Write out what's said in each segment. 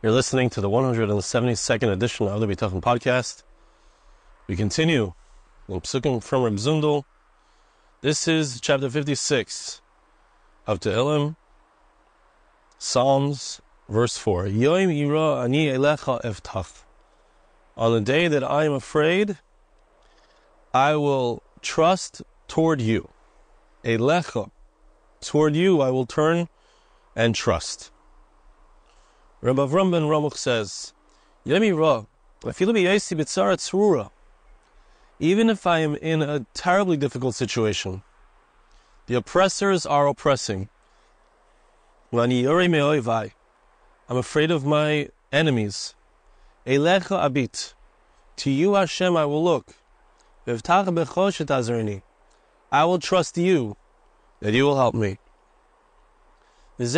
You're listening to the 172nd edition of the Bitachon podcast. We continue with pasukim from Reb Zundel. This is chapter 56 of Tehillim, Psalms, verse 4. Yoim ira ani elecha evtach. On the day that I am afraid, I will trust toward you. Elecha. Toward you I will turn and trust. Rabbi Avram ben Ramuch says, even if I am in a terribly difficult situation, the oppressors are oppressing. I'm afraid of my enemies. Elecha abit. To you, Hashem, I will look. I will trust you, that you will help me. Even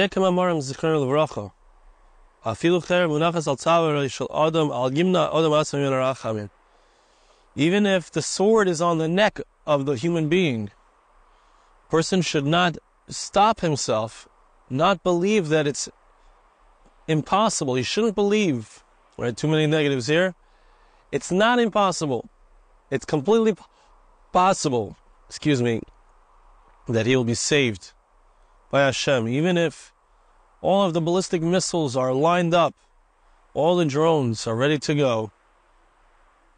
if the sword is on the neck of the human being, a person should not stop himself, not believe that it's impossible. He shouldn't believe, right? Too many negatives here. It's not impossible. It's completely possible, that he will be saved by Hashem, even if all of the ballistic missiles are lined up, all the drones are ready to go,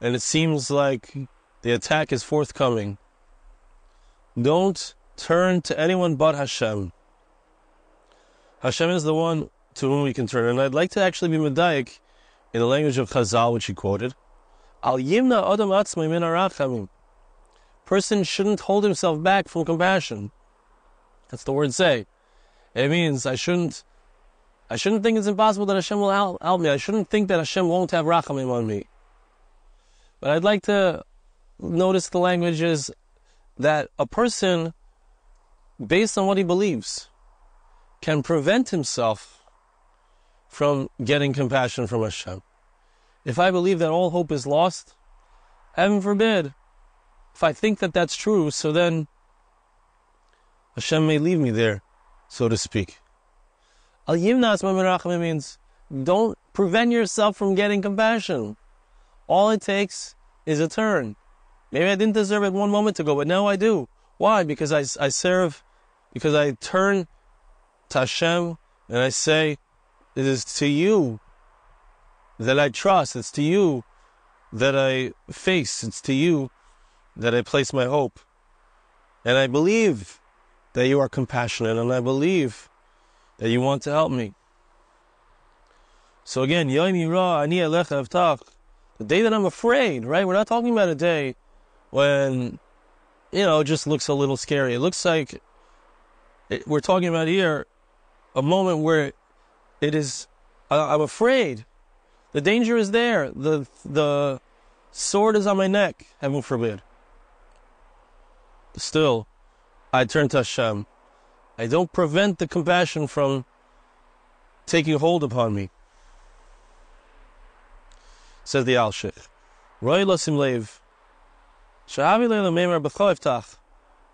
and it seems like the attack is forthcoming. Don't turn to anyone but Hashem. Hashem is the one to whom we can turn. And I'd like to actually be medayik in the language of Chazal, which he quoted. Al yimna adam atzmai min harachamim. Person shouldn't hold himself back from compassion. That's the word say. It means I shouldn't think it's impossible that Hashem will help me. I shouldn't think that Hashem won't have rachamim on me. But I'd like to notice the language is that a person, based on what he believes, can prevent himself from getting compassion from Hashem. If I believe that all hope is lost, heaven forbid, if I think that that's true, so then Hashem may leave me there, so to speak. Al yimnas ma'merachim means don't prevent yourself from getting compassion. All it takes is a turn. Maybe I didn't deserve it one moment ago, but now I do. Why? Because I serve, because I turn to Hashem and I say, it is to you that I trust. It's to you that I face. It's to you that I place my hope. And I believe that you are compassionate, and I believe that you want to help me. So again, Yom Yira Ani Elecha Evtach, the day that I'm afraid, right? We're not talking about a day when, it just looks a little scary. It looks like we're talking about here a moment where it is, I'm afraid. The danger is there. The sword is on my neck, heaven forbid. Still, I turn to Hashem. I don't prevent the compassion from taking hold upon me. Says the Al-Sheikh. Roy lasim leiv. Shahavi leila meimer b'cho evtach.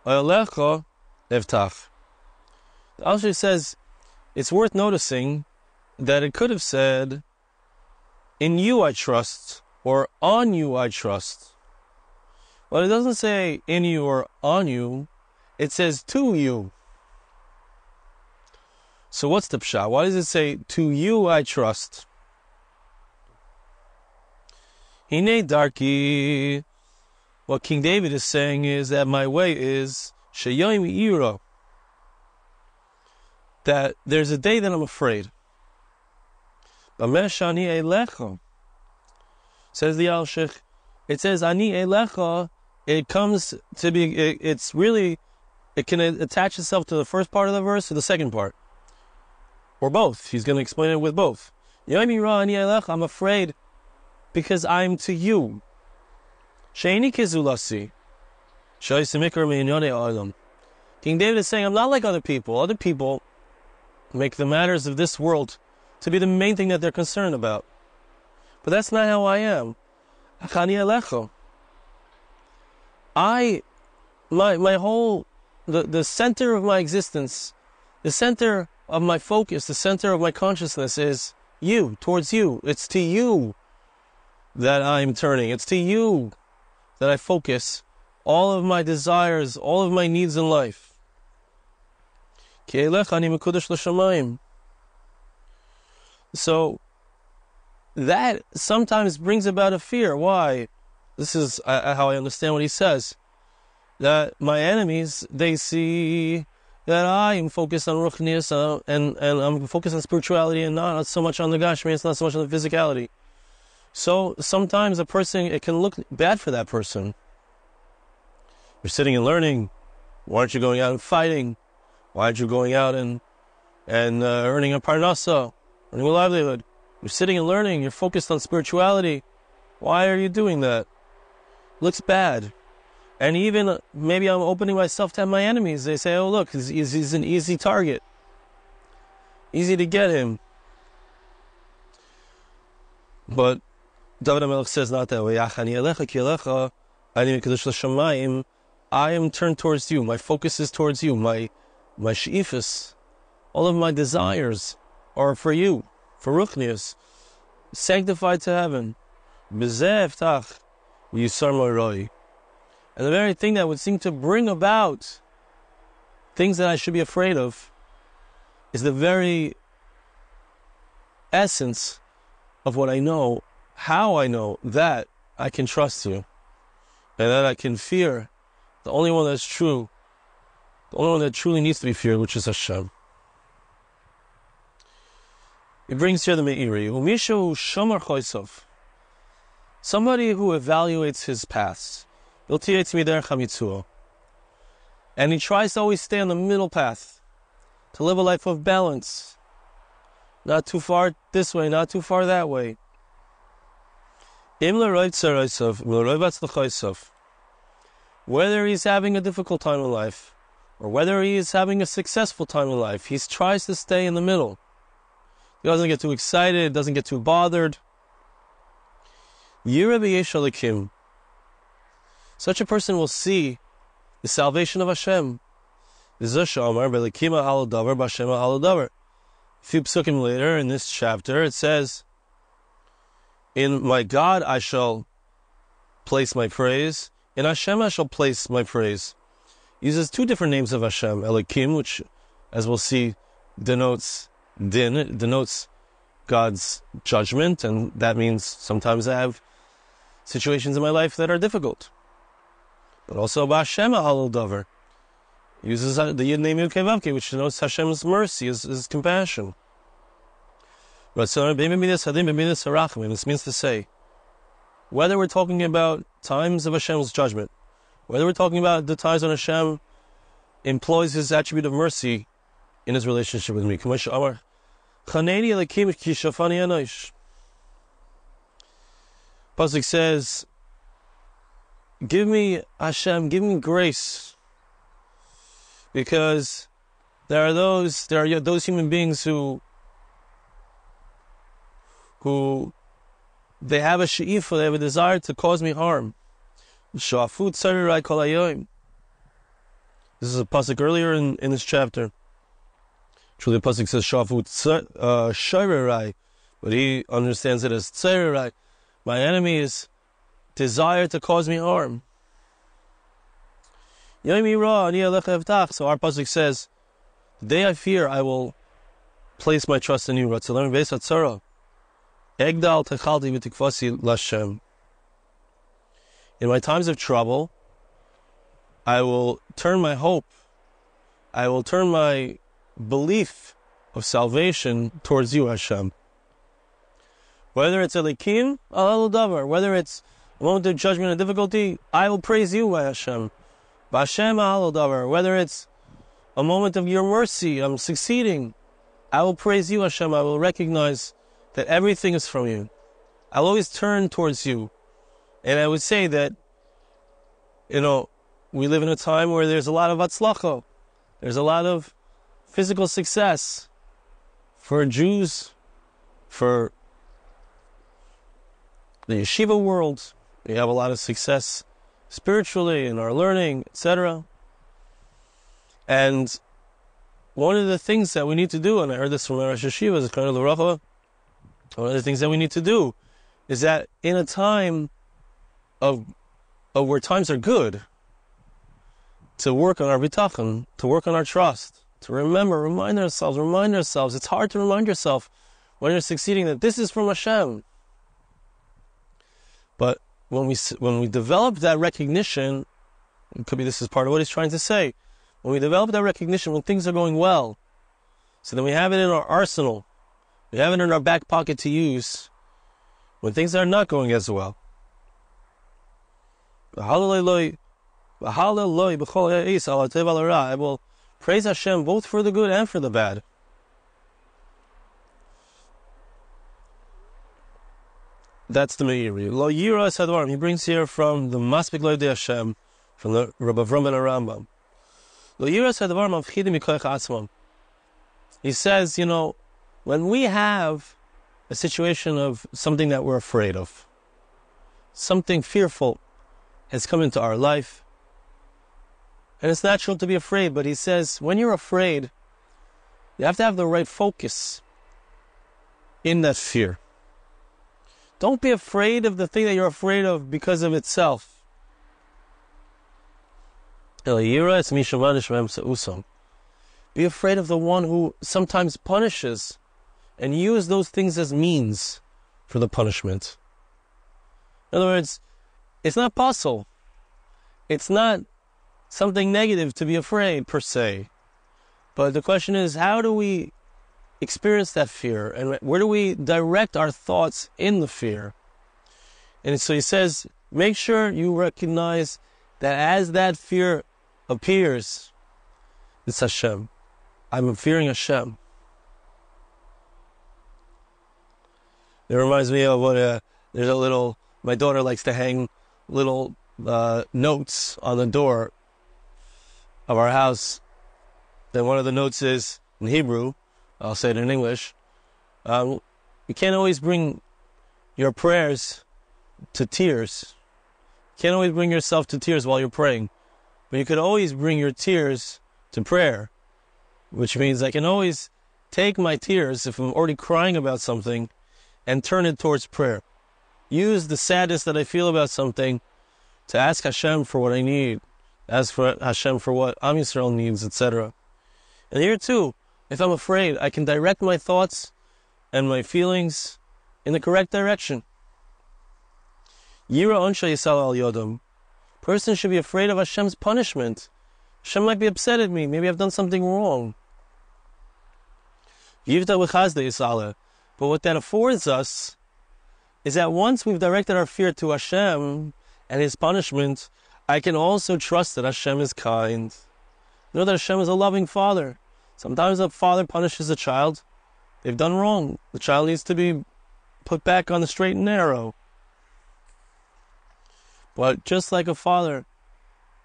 Oyalecho evtach. The Al-Sheikh says, it's worth noticing that it could have said, in you I trust, or on you I trust. Well, it doesn't say in you or on you. It says to you. So what's the pshat? Why does it say, to you I trust? Hine darki. What King David is saying is that my way is sheyoim ira. That there's a day that I'm afraid. Bamesh ani elecha. Says the Al-Sheikh. It says ani elecha. It comes to be, it's really, it can attach itself to the first part of the verse or the second part. Or both. He's going to explain it with both. I'm afraid because I'm to you. King David is saying, I'm not like other people. Other people make the matters of this world to be the main thing that they're concerned about. But that's not how I am. My whole, the center of my existence, the center of my focus, the center of my consciousness is you, towards you. It's to you that I'm turning. It's to you that I focus all of my desires, all of my needs in life. So that sometimes brings about a fear. Why? This is how I understand what he says. That my enemies, they see that I am focused on ruchnius and I'm focused on spirituality and not so much on the gashmi, it's not so much on the physicality. So sometimes a person, it can look bad for that person. You're sitting and learning. Why aren't you going out and fighting? Why aren't you going out and earning a parnasa, earning a livelihood? You're sitting and learning. You're focused on spirituality. Why are you doing that? Looks bad. And even maybe I'm opening myself to my enemies. They say, oh, look, he's an easy target. Easy to get him. But David HaMelech says not that way. I am turned towards you. My focus is towards you. My she'ifas, all of my desires are for you, for ruchnius, sanctified to heaven. And the very thing that would seem to bring about things that I should be afraid of is the very essence of what I know, how I know that I can trust you and that I can fear the only one that's true, the only one that truly needs to be feared, which is Hashem. It brings here the Meiri. Umishu Shomer Choisov. Somebody who evaluates his past. And he tries to always stay on the middle path, to live a life of balance. Not too far this way, not too far that way. Whether he's having a difficult time in life, or whether he is having a successful time in life, he tries to stay in the middle. He doesn't get too excited, doesn't get too bothered. Such a person will see the salvation of Hashem. A few psukim later in this chapter, it says, in my God I shall place my praise, in Hashem I shall place my praise. He uses two different names of Hashem. Elokim, which, as we'll see, denotes din, it denotes God's judgment, and that means sometimes I have situations in my life that are difficult. But also B'Hashem Ha'al Davar uses the Yid name Yud Kei Vav Kei, which denotes Hashem's mercy, his compassion. This means to say, whether we're talking about times of Hashem's judgment, whether we're talking about the times when Hashem employs his attribute of mercy in his relationship with me. Pasuk says, give me, Hashem, give me grace, because there are those human beings who they have a she'ifa, they have a desire to cause me harm. This is a pasuk earlier in this chapter. Truly, the pasuk says shafut sharirai, but he understands it as tzarirai. My enemies desire to cause me harm. So our pasuk says, the day I fear, I will place my trust in you. In my times of trouble, I will turn my hope, I will turn my belief of salvation towards you, Hashem. Whether it's Elikim, Davar, whether it's a moment of judgment and difficulty, I will praise you, Hashem. B'Hashem Davar, whether it's a moment of your mercy, I'm succeeding, I will praise you, Hashem. I will recognize that everything is from you. I'll always turn towards you. And I would say that, we live in a time where there's a lot of atzlacha. There's a lot of physical success for Jews, for the yeshiva world. We have a lot of success spiritually in our learning, etc. And one of the things that we need to do, and I heard this from our Rosh Yeshiva, is kind of the Racha, One of the things that we need to do is that in a time of where times are good, to work on our bitachon, to work on our trust, to remind ourselves. It's hard to remind yourself when you're succeeding that this is from Hashem. But when we develop that recognition, it could be this is part of what he's trying to say. When we develop that recognition when things are going well, so then we have it in our arsenal, we have it in our back pocket to use when things are not going as well. I will praise Hashem both for the good and for the bad. That's the Meiri. Lo Yira Sadwarim. He brings here from the Maspik Loyde Hashem, from the Rabbi Avram ben Arambam. Lo Yira Sadwarim Avchidim Mikoich Atzmam. He says, when we have a situation of something that we're afraid of, something fearful has come into our life, and it's natural to be afraid, but he says, when you're afraid, you have to have the right focus in that fear. Don't be afraid of the thing that you're afraid of because of itself. Be afraid of the one who sometimes punishes and use those things as means for the punishment. In other words, it's not possible. It's not something negative to be afraid per se. But the question is, how do we experience that fear, and where do we direct our thoughts in the fear? And so he says, make sure you recognize that as that fear appears, it's Hashem. I'm fearing Hashem. It reminds me of my daughter likes to hang little notes on the door of our house. Then one of the notes is in Hebrew. I'll say it in English. You can't always bring your prayers to tears. You can't always bring yourself to tears while you're praying. But you could always bring your tears to prayer. Which means I can always take my tears, if I'm already crying about something, and turn it towards prayer. Use the sadness that I feel about something to ask Hashem for what I need. Ask for Hashem for what Am Yisrael needs, etc. And here too, if I'm afraid, I can direct my thoughts and my feelings in the correct direction. Yira onsha yisal al yodam. Person should be afraid of Hashem's punishment. Hashem might be upset at me. Maybe I've done something wrong. Yivta v'chazda yisale. But what that affords us is that once we've directed our fear to Hashem and His punishment, I can also trust that Hashem is kind. Know that Hashem is a loving Father. Sometimes a father punishes a child. They've done wrong. The child needs to be put back on the straight and narrow. But just like a father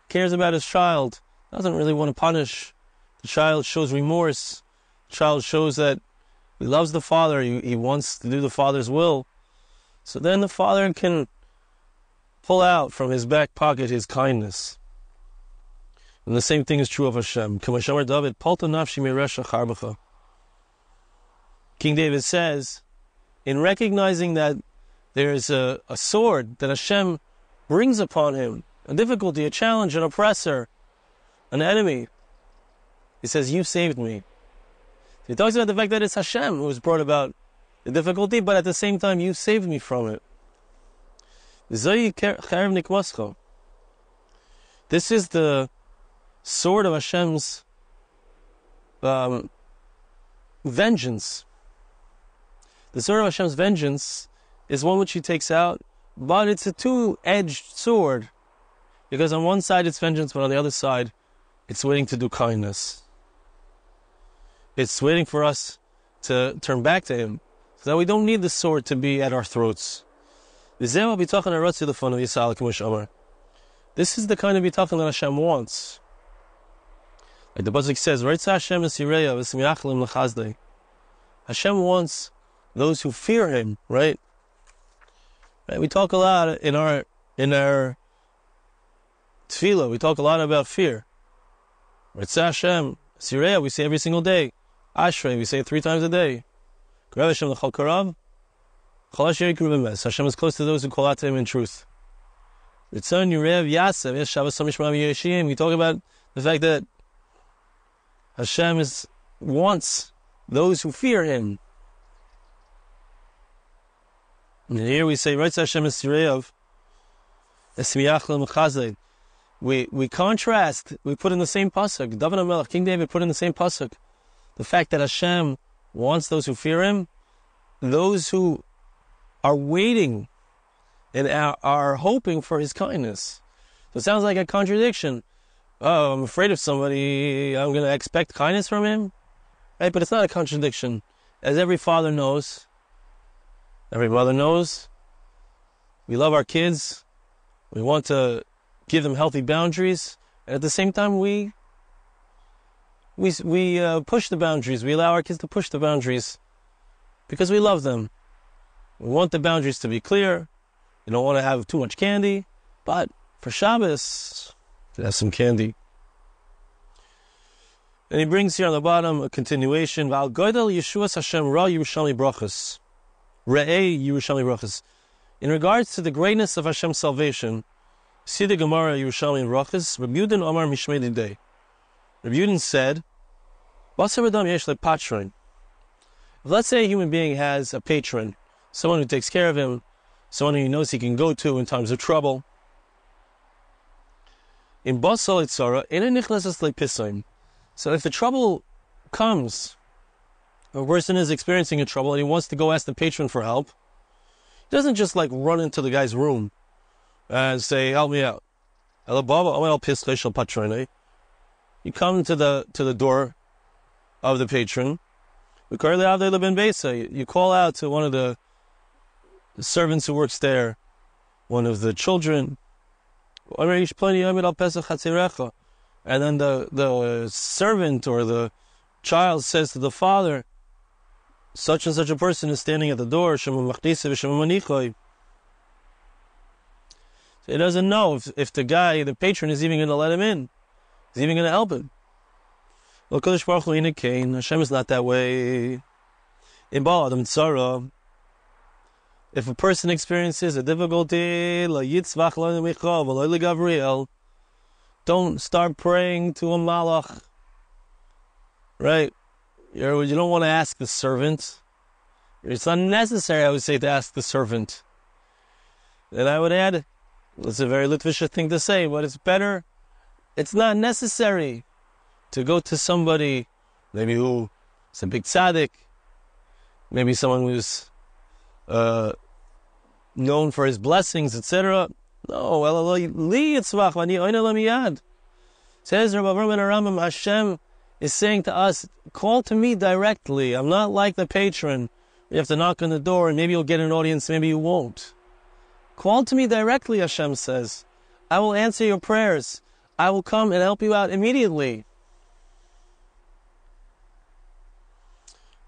cares about his child, doesn't really want to punish, the child shows remorse. The child shows that he loves the father. He wants to do the father's will. So then the father can pull out from his back pocket his kindness. And the same thing is true of Hashem. King David says, in recognizing that there is a sword that Hashem brings upon him, a difficulty, a challenge, an oppressor, an enemy, he says, you saved me. He talks about the fact that it's Hashem who has brought about the difficulty, but at the same time, you saved me from it. This is the sword of Hashem's vengeance. The sword of Hashem's vengeance is one which He takes out, but it's a two-edged sword, because on one side it's vengeance, but on the other side it's waiting to do kindness. It's waiting for us to turn back to Him, so that we don't need the sword to be at our throats. This is the kind of bitachon that Hashem wants. Like the passuk says, Hashem wants those who fear Him, right? We talk a lot in our tefillah, we talk a lot about fear. Hashem, Sireya, we say every single day. Ashrei, we say it 3 times a day. Hashem Hashem is close to those who call out to Him in truth. We talk about the fact that Hashem wants those who fear Him. And here we say, right, Hashem is Sireyav. We contrast, we put in the same passuk, David HaMelech, King David put in the same passuk, the fact that Hashem wants those who fear Him, those who are waiting and are hoping for His kindness. So it sounds like a contradiction. Oh, I'm afraid of somebody, I'm going to expect kindness from him? Right, but it's not a contradiction. As every father knows, every mother knows, we love our kids, we want to give them healthy boundaries, and at the same time we push the boundaries, we allow our kids to push the boundaries, because we love them. We want the boundaries to be clear, we don't want to have too much candy, but for Shabbos, to have some candy. And he brings here on the bottom a continuation. V'al goydel Yeshuas Hashem ra Yerushalmi brachas. Re'ei Yerushalmi brachas. In regards to the greatness of Hashem's salvation, see the Gemara Yerushalmi brachas. Rabbi Yudin Omar Mishmei Didei. Rabbi Yudin said, Basar Adam yesh lepatron. If let's say a human being has a patron, someone who takes care of him, someone who he knows he can go to in times of trouble, in basal itzara, ina nichlasas lepisoim. So if the trouble comes, a person is experiencing a trouble and he wants to go ask the patron for help, he doesn't just like run into the guy's room and say, help me out. You come to the door of the patron. You call out to one of the servants who works there, one of the children, and then the servant or the child says to the father, such and such a person is standing at the door. So he doesn't know if the patron is even going to let him in. Is even going to help him. Hashem is not that way. If a person experiences a difficulty, don't start praying to a malach. Right? You don't want to ask the servant. It's unnecessary, I would say, to ask the servant. And I would add, it's a very Litvish thing to say, but it's better. It's not necessary to go to somebody, maybe who is a big tzaddik, maybe someone who's known for his blessings, etc. No, says Rabbi Roman Aramam, Hashem is saying to us, call to me directly. I'm not like the patron. You have to knock on the door and maybe you'll get an audience, maybe you won't. Call to me directly, Hashem says. I will answer your prayers. I will come and help you out immediately.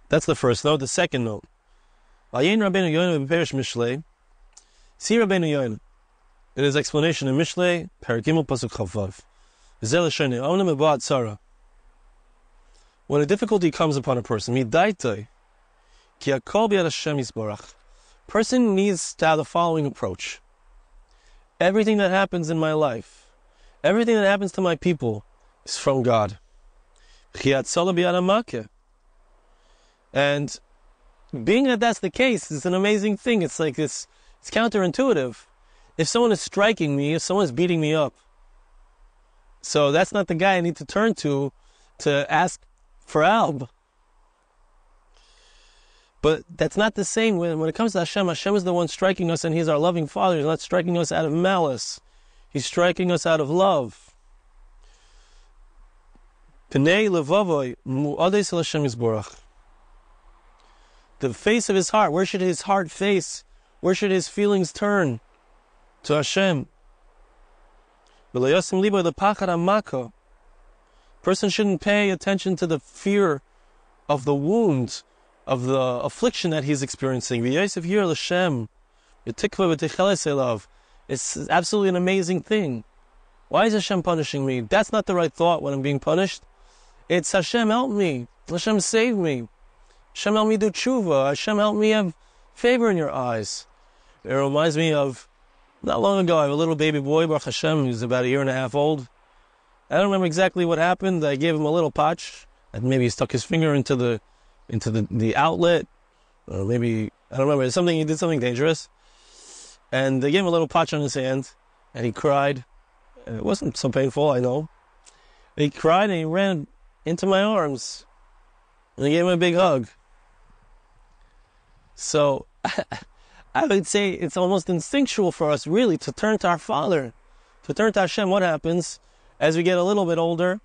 That's the first note. The second note. See Rabbeinu Yoina in his explanation in Mishlei, Parakimul Pasuk Chavav. When a difficulty comes upon a person, person needs to have the following approach. Everything that happens in my life, everything that happens to my people is from God. And being that that's the case is an amazing thing. It's like it's counterintuitive. If someone is striking me, if someone is beating me up, so that's not the guy I need to turn to ask for help. But that's not the same when it comes to Hashem. Hashem is the one striking us, and He's our loving Father. He's not striking us out of malice. He's striking us out of love. The face of his heart, where should his heart face? Where should his feelings turn? To Hashem. Person shouldn't pay attention to the fear of the wound, of the affliction that he's experiencing. It's absolutely an amazing thing. Why is Hashem punishing me? That's not the right thought when I'm being punished. It's Hashem, help me. Hashem, save me. Hashem, help me do tshuva. Hashem, help me have favor in your eyes. It reminds me of, not long ago, I have a little baby boy, Baruch Hashem, who's about 1.5 years old. I don't remember exactly what happened. I gave him a little patch, and maybe he stuck his finger into the outlet, or maybe, I don't remember, he did something dangerous. And they gave him a little patch on his hand, and he cried. And it wasn't so painful, I know. He cried and he ran into my arms, and I gave him a big hug. So, I would say it's almost instinctual for us, really, to turn to our Father, to turn to Hashem. What happens as we get a little bit older?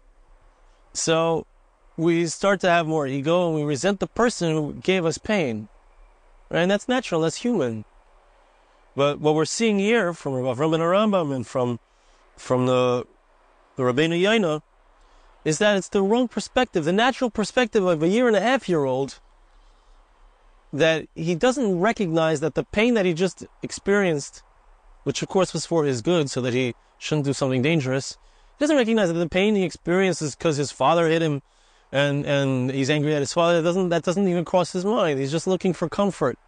So, we start to have more ego, and we resent the person who gave us pain. Right? And that's natural, that's human. But what we're seeing here from Rav Avram ben Rambam and from the Rabbeinu Yaina is that it's the wrong perspective, the natural perspective of a 1.5-year-old, that he doesn't recognize that the pain that he just experienced, which of course was for his good, so that he shouldn't do something dangerous, he doesn't recognize that the pain he experienced is because his father hit him, and he's angry at his father. That doesn't even cross his mind. He's just looking for comfort.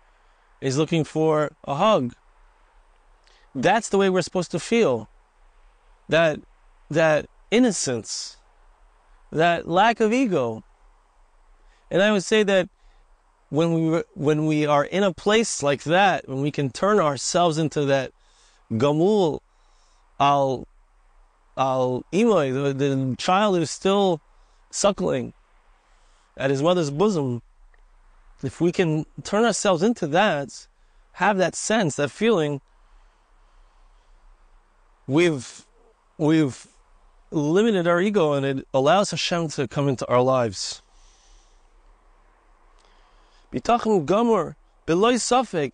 He's looking for a hug. That's the way we're supposed to feel. That innocence, that lack of ego. And I would say that when we are in a place like that, when we can turn ourselves into that gamul al imoy, the child who's still suckling at his mother's bosom, if we can turn ourselves into that, have that sense, that feeling, we've limited our ego, and it allows Hashem to come into our lives. Bitachon gamur, beloy safek.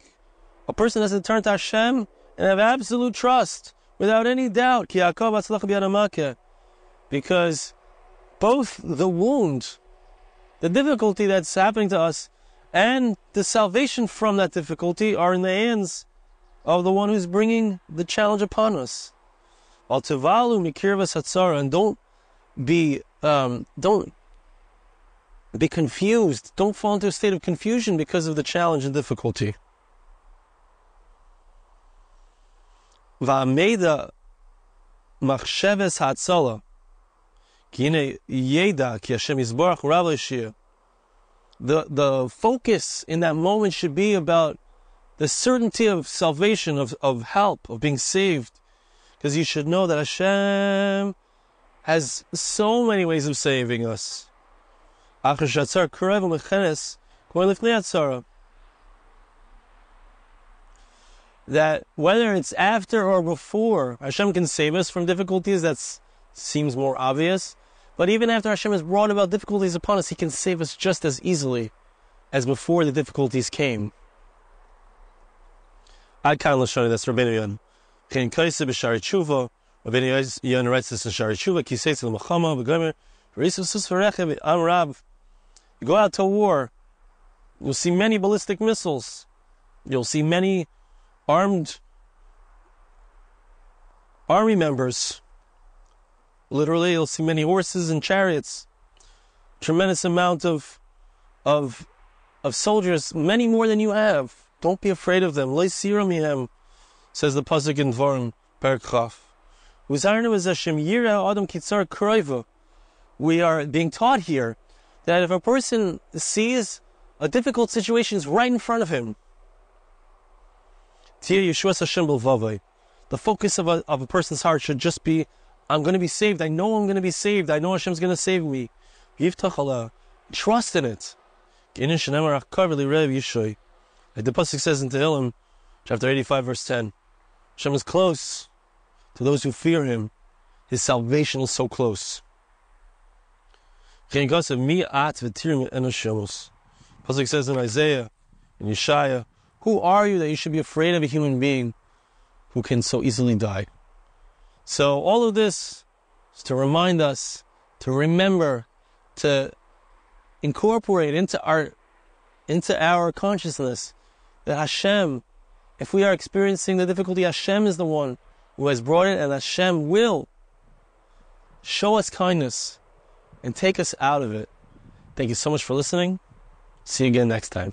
A person has to turn to Hashem and have absolute trust, without any doubt. Because both the wound, the difficulty that's happening to us, and the salvation from that difficulty are in the hands of the one who's bringing the challenge upon us. And don't be confused. Don't fall into a state of confusion because of the challenge and difficulty. The focus in that moment should be about the certainty of salvation, of help, of being saved. Because you should know that Hashem has so many ways of saving us. That whether it's after or before, Hashem can save us from difficulties. That seems more obvious. But even after Hashem has brought about difficulties upon us, He can save us just as easily as before the difficulties came. Ad kan l'shani, that's Rabbeinu Yon. Chen kaisa b'shari tshuva. Rabbeinu Yon writes this in Shari Tshuva. Ki seitz l'machama v'gomer v'risu sus v'rechev am rab. You go out to war, you'll see many ballistic missiles. You'll see many armed army members. Literally, you'll see many horses and chariots. Tremendous amount of soldiers, many more than you have. Don't be afraid of them. Lo yisira mihem, says the passuk in Dvarim, Perek Chaf. We are being taught here that if a person sees a difficult situation is right in front of him, the focus of a person's heart should just be, I'm going to be saved. I know I'm going to be saved. I know Hashem's going to save me. Trust in it. Like the passuk says in Tehillim, chapter 85, verse 10, Hashem is close to those who fear Him. His salvation is so close. Pasuk says in Isaiah, in Yeshaya, who are you that you should be afraid of a human being who can so easily die? So all of this is to remind us, to remember, to incorporate into our consciousness that Hashem, if we are experiencing the difficulty, Hashem is the one who has brought it, and Hashem will show us kindness and take us out of it. Thank you so much for listening. See you again next time.